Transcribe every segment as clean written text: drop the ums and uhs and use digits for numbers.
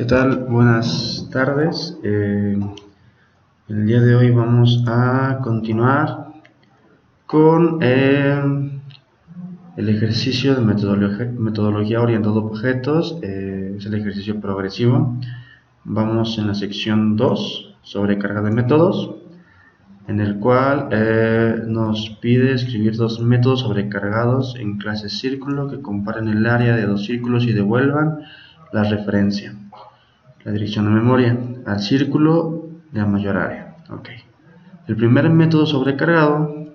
¿Qué tal? Buenas tardes. El día de hoy vamos a continuar con el ejercicio de metodología orientada a objetos. Es el ejercicio progresivo. Vamos en la sección 2 sobre carga de métodos, en el cual nos pide escribir dos métodos sobrecargados en clase círculo que comparen el área de dos círculos y devuelvan la referencia, la dirección de memoria, al círculo de mayor área. El primer método sobrecargado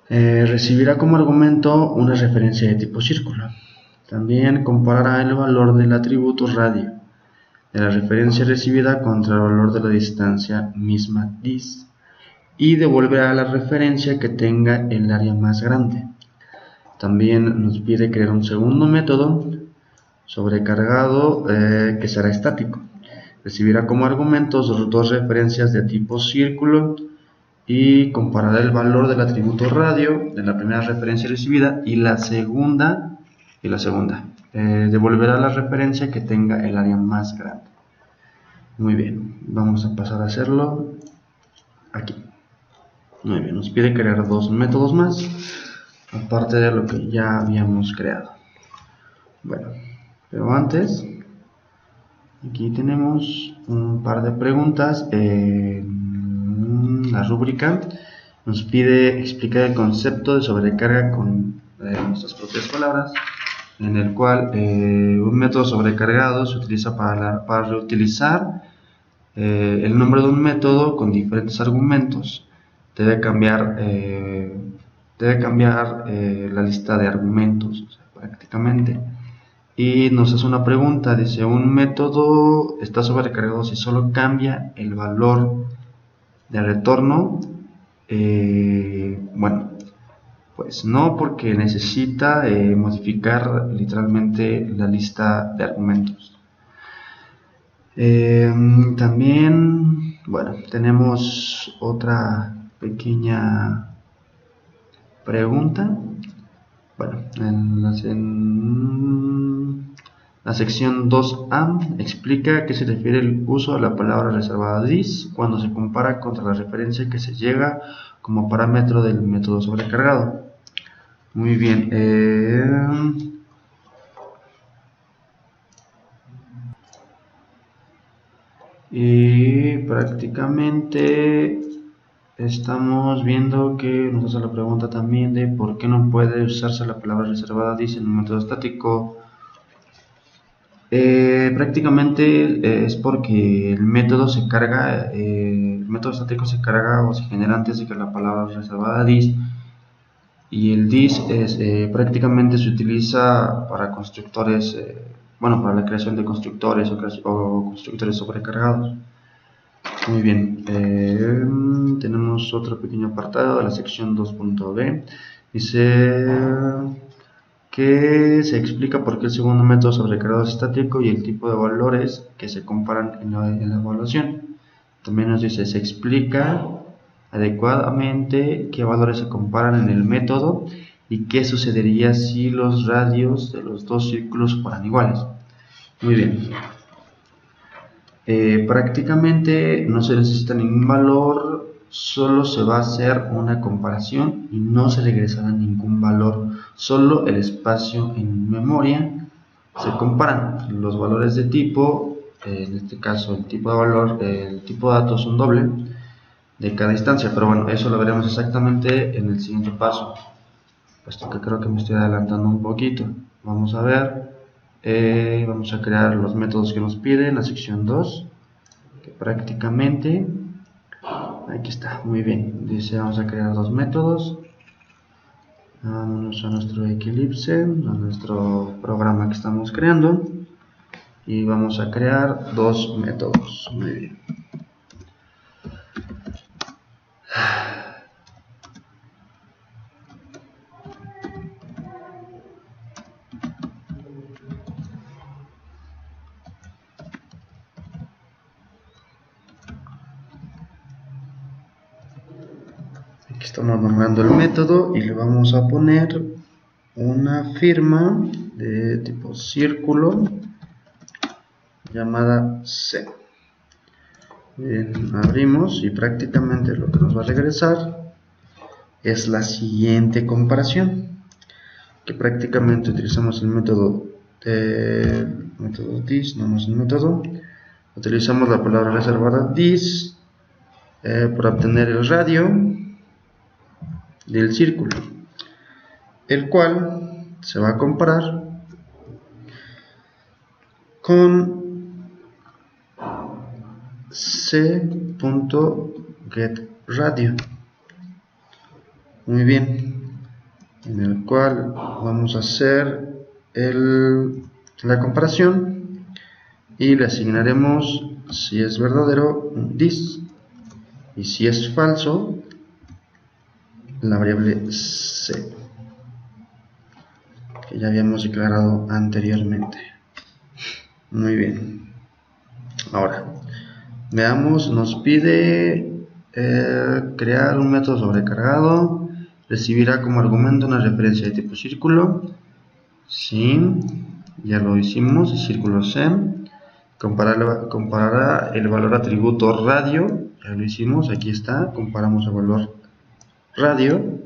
recibirá como argumento una referencia de tipo círculo. También comparará el valor del atributo radio de la referencia recibida contra el valor de la distancia misma dis y devolverá la referencia que tenga el área más grande. También nos pide crear un segundo método sobrecargado que será estático. Recibirá como argumentos dos referencias de tipo círculo y comparará el valor del atributo radio de la primera referencia recibida y la segunda. Devolverá la referencia que tenga el área más grande. Muy bien, vamos a pasar a hacerlo aquí. Muy bien, nos pide crear dos métodos más, aparte de lo que ya habíamos creado. Bueno, pero antes, aquí tenemos un par de preguntas. La rúbrica nos pide explicar el concepto de sobrecarga con nuestras propias palabras, en el cual un método sobrecargado se utiliza para reutilizar el nombre de un método con diferentes argumentos. Debe cambiar la lista de argumentos, o sea, prácticamente. Y nos hace una pregunta, dice: un método está sobrecargado si solo cambia el valor de retorno. Bueno, pues no, porque necesita modificar literalmente la lista de argumentos. También, bueno, tenemos otra pequeña pregunta. Bueno, en la sección 2A explica a qué se refiere el uso de la palabra reservada dis cuando se compara contra la referencia que se llega como parámetro del método sobrecargado. Muy bien. Y prácticamente estamos viendo que nos hace la pregunta también de por qué no puede usarse la palabra reservada dis en un método estático. Prácticamente es porque el método se carga, el método estático se carga o se genera antes de que la palabra reservada dis, y el dis prácticamente se utiliza para constructores, para la creación de constructores o constructores sobrecargados. Muy bien, tenemos otro pequeño apartado de la sección 2.b. Dice que se explica por qué el segundo método sobrecargado es estático y el tipo de valores que se comparan en la evaluación. También nos dice: se explica adecuadamente qué valores se comparan en el método y qué sucedería si los radios de los dos círculos fueran iguales. Muy bien. Prácticamente no se necesita ningún valor, solo se va a hacer una comparación y no se regresará ningún valor, solo el espacio en memoria se comparan. Los valores de tipo, en este caso el tipo de valor, el tipo de datos son doble de cada instancia, pero bueno, eso lo veremos exactamente en el siguiente paso, puesto que creo que me estoy adelantando un poquito. Vamos a ver. Vamos a crear los métodos que nos piden, la sección 2, que prácticamente, aquí está, muy bien, dice: vamos a crear dos métodos. Vámonos a nuestro Eclipse, a nuestro programa que estamos creando, y vamos a crear dos métodos. Muy bien. Aquí estamos nombrando el método y le vamos a poner una firma de tipo círculo llamada C. Bien, abrimos y prácticamente lo que nos va a regresar es la siguiente comparación, que prácticamente utilizamos el método this, no es el método, utilizamos la palabra reservada this para obtener el radio del círculo, el cual se va a comparar con c.getRadio. Muy bien, en el cual vamos a hacer la comparación y le asignaremos, si es verdadero, un this, y si es falso, la variable c, que ya habíamos declarado anteriormente. Muy bien, ahora veamos, nos pide crear un método sobrecargado. Recibirá como argumento una referencia de tipo círculo. Sí, ya lo hicimos. Círculo C. Comparará el valor atributo radio. Ya lo hicimos. Aquí está. Comparamos el valor radio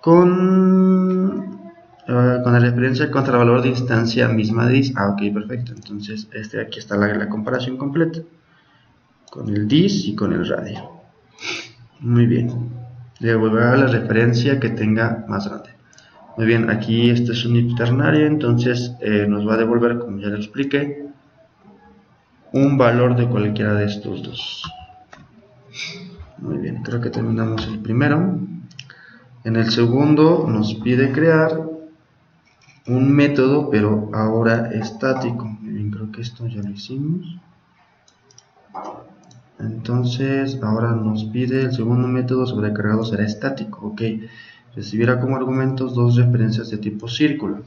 con la referencia contra el valor de instancia misma de dis. Ok, perfecto. Entonces, aquí está la comparación completa con el dis y con el radio. Muy bien. Devolverá la referencia que tenga más grande. Muy bien, aquí este es un if ternario, entonces nos va a devolver, como ya le expliqué, un valor de cualquiera de estos dos. Muy bien, creo que terminamos el primero. En el segundo nos pide crear un método, pero ahora estático. Muy bien, creo que esto ya lo hicimos. Entonces ahora nos pide el segundo método sobrecargado será estático. Ok, recibirá como argumentos dos referencias de tipo círculo.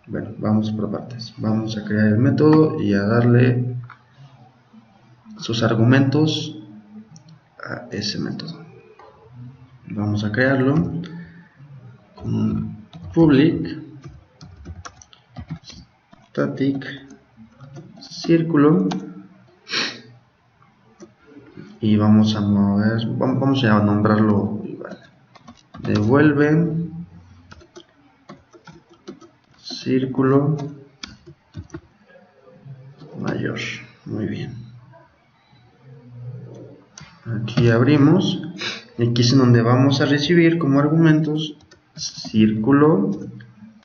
Bueno, vamos por partes. Vamos a crear el método y a darle sus argumentos a ese método. Vamos a crearlo con un public static círculo. Y vamos a nombrarlo igual. Devuelve círculo mayor. Muy bien. Aquí abrimos. Y aquí es donde vamos a recibir como argumentos círculo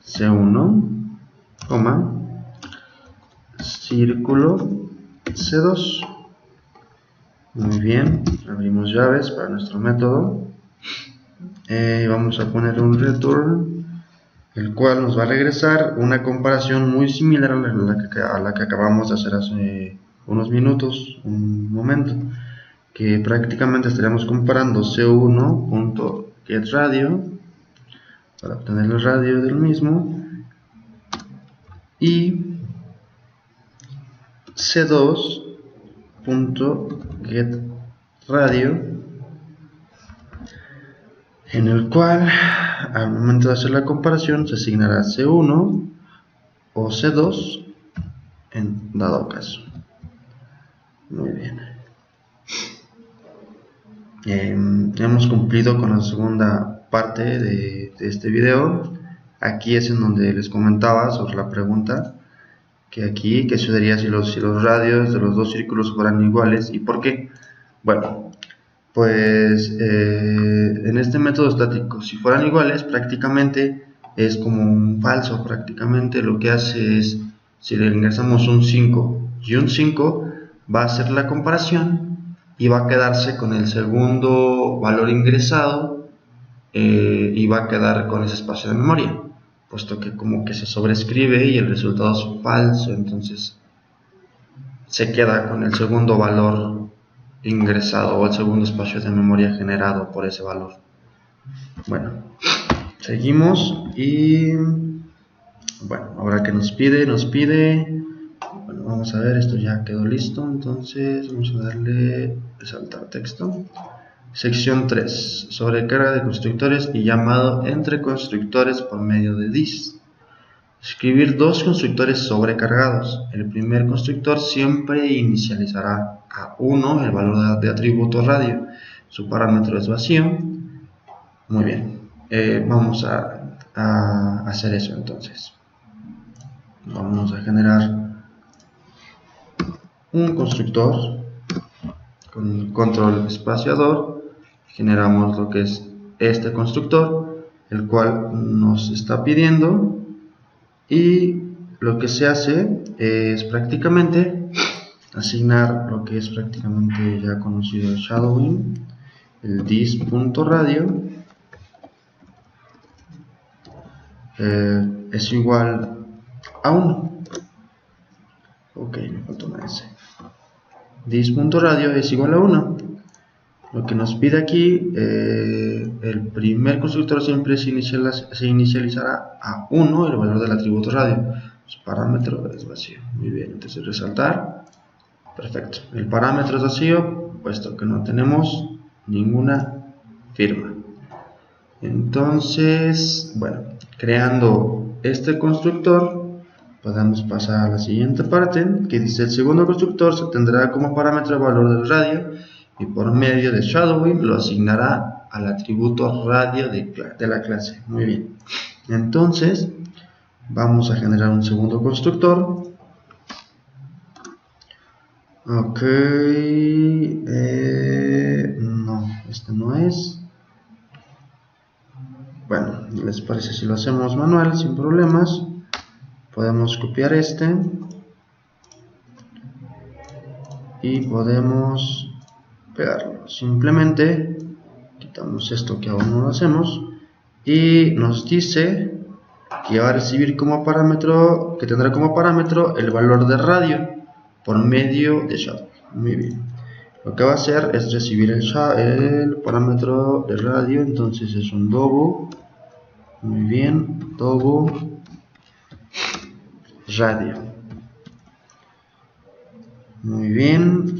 C1, círculo C2. Muy bien, abrimos llaves para nuestro método. Vamos a poner un return, el cual nos va a regresar una comparación muy similar a la que acabamos de hacer hace unos minutos, un momento, que prácticamente estaríamos comparando c1.getRadio para obtener el radio del mismo y c2.getRadio, en el cual al momento de hacer la comparación se asignará C1 o C2 en dado caso. Muy bien. Hemos cumplido con la segunda parte de este video. Aquí es en donde les comentaba sobre la pregunta que sucedería si los radios de los dos círculos fueran iguales y por qué. Bueno, pues en este método estático, si fueran iguales, prácticamente es como un falso. Prácticamente lo que hace es, si le ingresamos un 5 y un 5, va a hacer la comparación y va a quedarse con el segundo valor ingresado y va a quedar con ese espacio de memoria, puesto que como que se sobrescribe y el resultado es falso, entonces se queda con el segundo valor ingresado o el segundo espacio de memoria generado por ese valor. Bueno, seguimos y bueno, ahora que nos pide, bueno, vamos a ver, esto ya quedó listo, entonces vamos a darle saltar texto. Sección 3, sobrecarga de constructores y llamado entre constructores por medio de this. escribir dos constructores sobrecargados. El primer constructor siempre inicializará a 1 el valor de atributo radio. Su parámetro es vacío. Muy bien. Vamos a hacer eso entonces. Vamos a generar un constructor con control espaciador. Generamos lo que es este constructor, el cual nos está pidiendo, y lo que se hace es prácticamente asignar lo que es prácticamente ya conocido el shadowing, el dis.radio es igual a 1. Ok, me falta una S. Dis.radio es igual a 1. Lo que nos pide aquí, el primer constructor siempre se inicializará a 1 el valor del atributo radio. Su parámetro es vacío. Muy bien, entonces resaltar. Perfecto. El parámetro es vacío, puesto que no tenemos ninguna firma. Entonces, bueno, creando este constructor, podemos pasar a la siguiente parte, que dice: el segundo constructor se tendrá como parámetro el valor del radio, y por medio de shadowing lo asignará al atributo radio de la clase. Muy bien. Entonces, vamos a generar un segundo constructor. Ok. No, este no es. Bueno, ¿les parece si lo hacemos manual sin problemas? Podemos copiar este y podemos pegarlo. Simplemente quitamos esto que aún no lo hacemos y nos dice que va a recibir como parámetro, que tendrá como parámetro el valor de radio por medio de shadow. Muy bien. Lo que va a hacer es recibir el parámetro de radio, entonces es un dobo. Muy bien, dobo radio. Muy bien.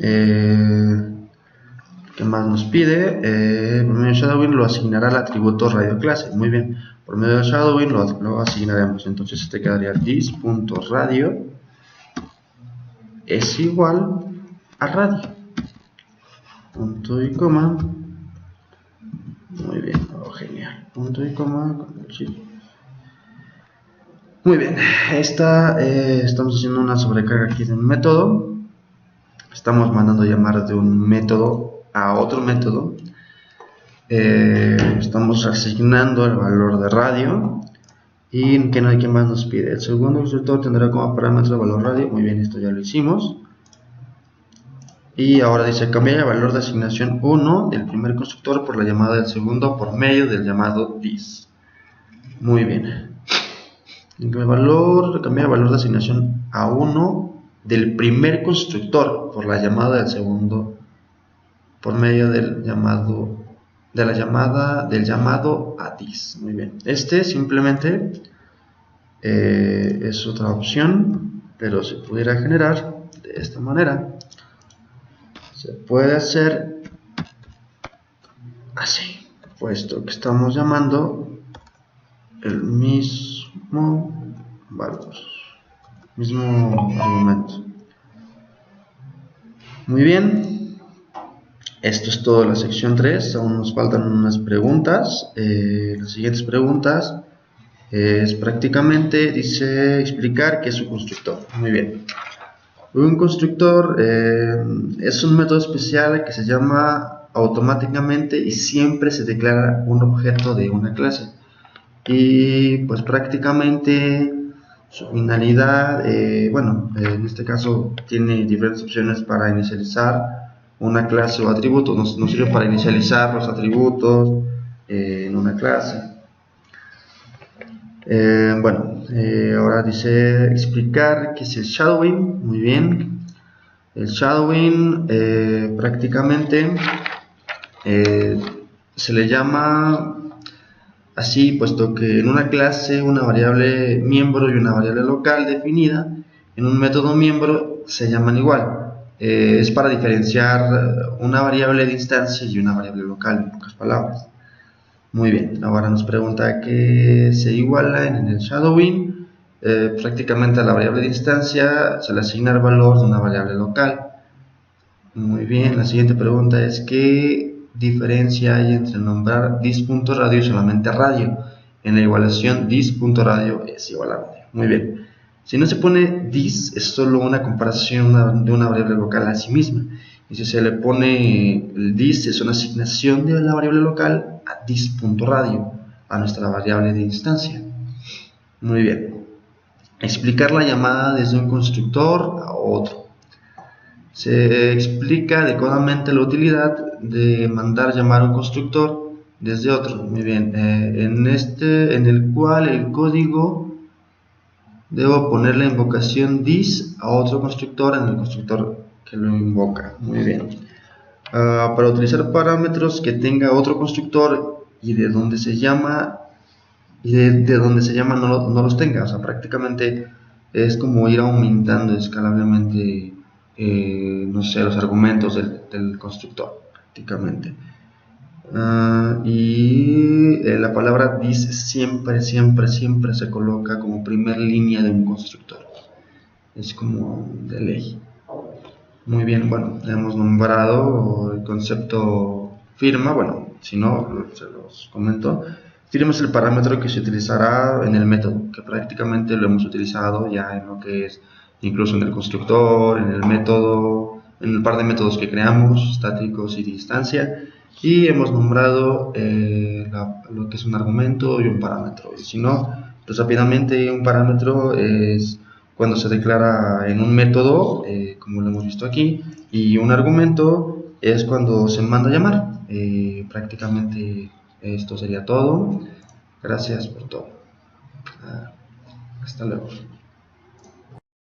¿Qué más nos pide? Por medio de shadowing lo asignará al atributo radio clase. Muy bien. Por medio de shadowing lo asignaremos. Entonces este quedaría dis.radio es igual a radio. Punto y coma. Muy bien. Oh, genial. Punto y coma. Muy bien. Estamos haciendo una sobrecarga aquí de un método. Estamos mandando llamar de un método a otro método. Estamos asignando el valor de radio. ¿Y qué más nos pide? El segundo constructor tendrá como parámetro el valor radio. Muy bien, esto ya lo hicimos. Y ahora dice: cambiar el valor de asignación 1 del primer constructor por la llamada del segundo por medio del llamado dis. Muy bien. Cambiar el valor de asignación a 1 del primer constructor por la llamada del segundo por medio del llamado a dis. Muy bien. Este simplemente es otra opción, pero se pudiera generar de esta manera. Se puede hacer así, puesto que estamos llamando el mismo valor, mismo argumento. Muy bien, esto es todo de la sección 3. Aún nos faltan unas preguntas. Las siguientes preguntas es prácticamente, dice, explicar qué es un constructor. Muy bien. Un constructor es un método especial que se llama automáticamente y siempre se declara un objeto de una clase. Y pues prácticamente su finalidad, en este caso tiene diferentes opciones para inicializar una clase o atributo. Nos sirve para inicializar los atributos en una clase. Ahora dice explicar qué es el shadowing. Muy bien. El shadowing prácticamente se le llama así, puesto que en una clase una variable miembro y una variable local definida en un método miembro se llaman igual. Es para diferenciar una variable de instancia y una variable local, en pocas palabras. Muy bien, ahora nos pregunta qué se iguala en el shadowing. prácticamente a la variable de instancia se le asigna el valor de una variable local. Muy bien, la siguiente pregunta es: ¿qué diferencia hay entre nombrar dis.radio y solamente radio? En la igualación dis.radio es igual a radio. Muy bien. Si no se pone dis, es solo una comparación de una variable local a sí misma. Y si se le pone el dis, es una asignación de la variable local a dis.radio, a nuestra variable de instancia. Muy bien. Explicar la llamada desde un constructor a otro. Se explica adecuadamente la utilidad de mandar llamar a un constructor desde otro. Muy bien. En el cual el código debo poner la invocación dis a otro constructor en el constructor que lo invoca. Muy bien. Para utilizar parámetros que tenga otro constructor y de donde se llama no los tenga. O sea, prácticamente es como ir aumentando escalablemente no sé, los argumentos del constructor prácticamente. La palabra dis siempre se coloca como primer línea de un constructor, es como de ley. Muy bien, bueno, hemos nombrado el concepto firma. Bueno, si no, se los comento. Firma es el parámetro que se utilizará en el método, que prácticamente lo hemos utilizado ya en lo que es incluso en el constructor, en el método, en el par de métodos que creamos, estáticos y de instancia, y hemos nombrado lo que es un argumento y un parámetro. Y si no, pues rápidamente un parámetro es cuando se declara en un método, como lo hemos visto aquí, y un argumento es cuando se manda a llamar. Prácticamente esto sería todo. Gracias por todo. Hasta luego.